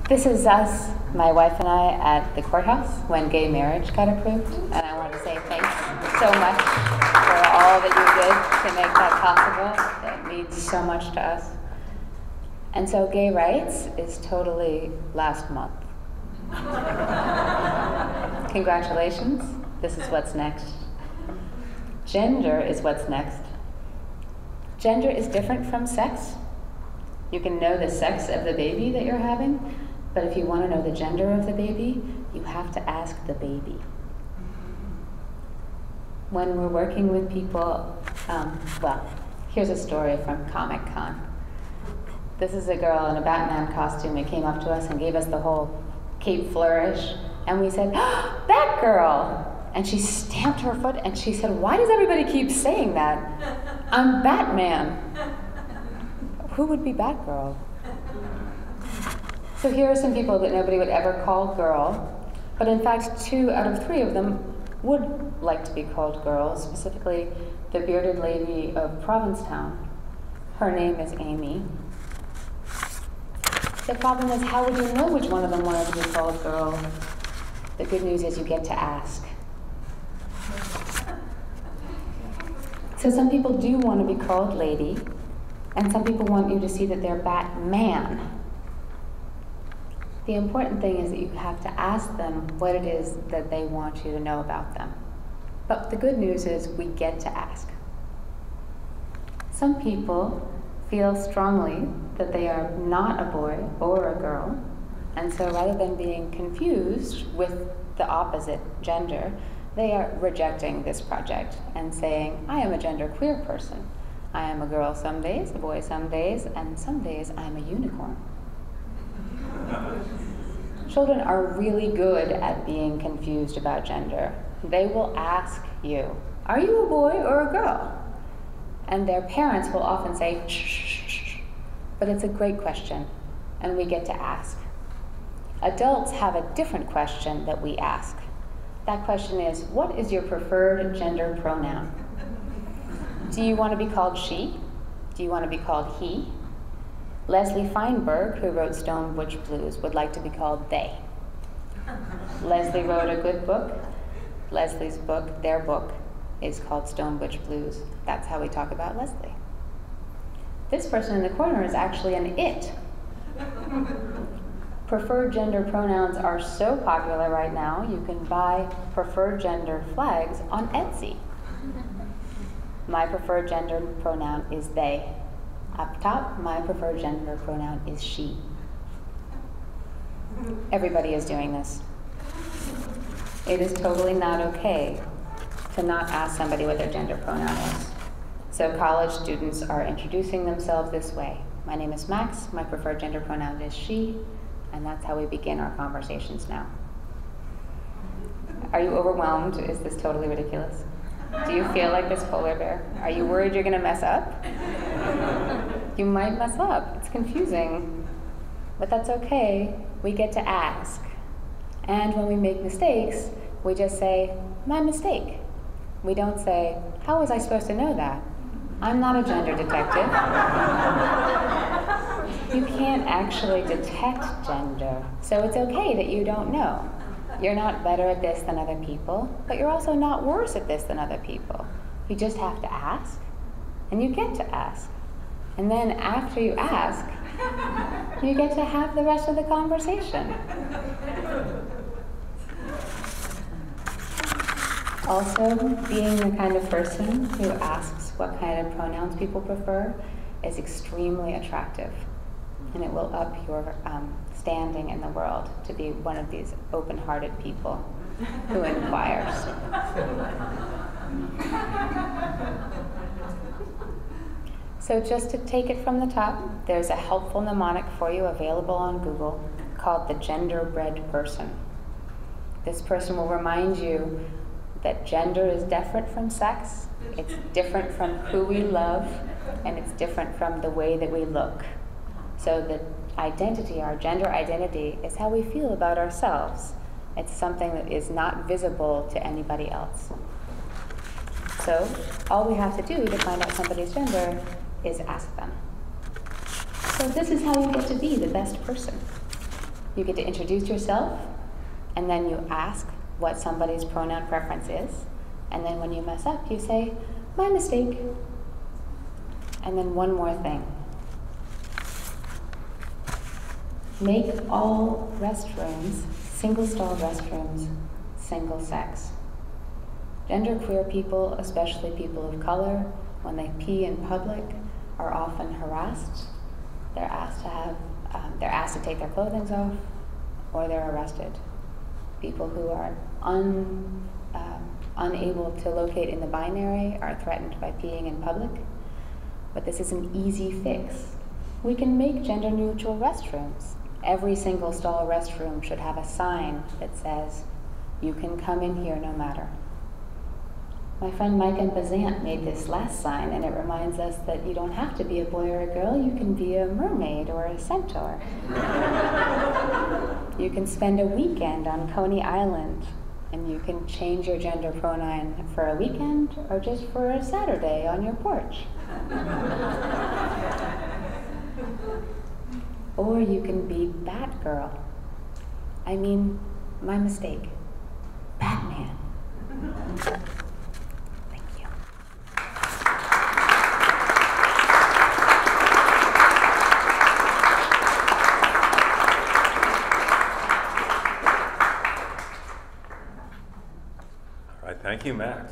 This is us, my wife and I, at the courthouse when gay marriage got approved. And I want to say thanks so much for all that you did to make that possible. It means so much to us. And so gay rights is totally last month. Congratulations. This is what's next. Gender is what's next. Gender is different from sex. You can know the sex of the baby that you're having, but if you want to know the gender of the baby, you have to ask the baby. When we're working with people, well, here's a story from Comic-Con. This is a girl in a Batman costume who came up to us and gave us the whole cape flourish, and we said, "Oh, Batgirl!" And she stamped her foot and she said, "Why does everybody keep saying that? I'm Batman." Who would be Batgirl? So here are some people that nobody would ever call girl, but in fact 2 out of 3 of them would like to be called girl, specifically the bearded lady of Provincetown. Her name is Amy. The problem is, how would you know which one of them wanted to be called girl? The good news is you get to ask. So some people do want to be called lady, and some people want you to see that they're Batman. The important thing is that you have to ask them what it is that they want you to know about them. But the good news is we get to ask. Some people feel strongly that they are not a boy or a girl, and so rather than being confused with the opposite gender, they are rejecting this project and saying, I am a genderqueer person. I am a girl some days, a boy some days, and some days I'm a unicorn. Children are really good at being confused about gender. They will ask you, are you a boy or a girl? And their parents will often say, shh, shh, shh. But it's a great question, and we get to ask. Adults have a different question that we ask. That question is, what is your preferred gender pronoun? Do you want to be called she? Do you want to be called he? Leslie Feinberg, who wrote Stone Butch Blues, would like to be called they. Leslie wrote a good book. Leslie's book, their book, is called Stone Butch Blues. That's how we talk about Leslie. This person in the corner is actually an it. Preferred gender pronouns are so popular right now, you can buy preferred gender flags on Etsy. My preferred gender pronoun is they. Up top, my preferred gender pronoun is she. Everybody is doing this. It is totally not okay to not ask somebody what their gender pronoun is. So college students are introducing themselves this way. My name is Max, my preferred gender pronoun is she, and that's how we begin our conversations now. Are you overwhelmed? Is this totally ridiculous? Do you feel like this polar bear? Are you worried you're gonna mess up? You might mess up. It's confusing. But that's okay. We get to ask. And when we make mistakes, we just say, my mistake. We don't say, how was I supposed to know that? I'm not a gender detective. You can't actually detect gender, so it's okay that you don't know. You're not better at this than other people, but you're also not worse at this than other people. You just have to ask, and you get to ask. And then after you ask, you get to have the rest of the conversation. Also, being the kind of person who asks what kind of pronouns people prefer is extremely attractive. And it will up your standing in the world to be one of these open-hearted people who inquires. So just to take it from the top, there's a helpful mnemonic for you available on Google called the genderbread person. This person will remind you that gender is different from sex, it's different from who we love, and it's different from the way that we look. So the identity, our gender identity, is how we feel about ourselves. It's something that is not visible to anybody else. So all we have to do to find out somebody's gender is ask them. So this is how you get to be the best person. You get to introduce yourself, and then you ask what somebody's pronoun preference is. And then when you mess up, you say, my mistake. And then one more thing. Make all restrooms, single-stall restrooms, single-sex. Genderqueer people, especially people of color, when they pee in public, are often harassed. They're asked to take their clothing off, or they're arrested. People who are unable to locate in the binary are threatened by peeing in public. But this is an easy fix. We can make gender-neutral restrooms. Every single-stall restroom should have a sign that says, you can come in here no matter. My friend Mike and Bazant made this last sign, and it reminds us that you don't have to be a boy or a girl, you can be a mermaid or a centaur. You can spend a weekend on Coney Island, and you can change your gender pronoun for a weekend or just for a Saturday on your porch. Or you can be Batgirl. I mean, my mistake. Batman. Thank you. All right, thank you, Max.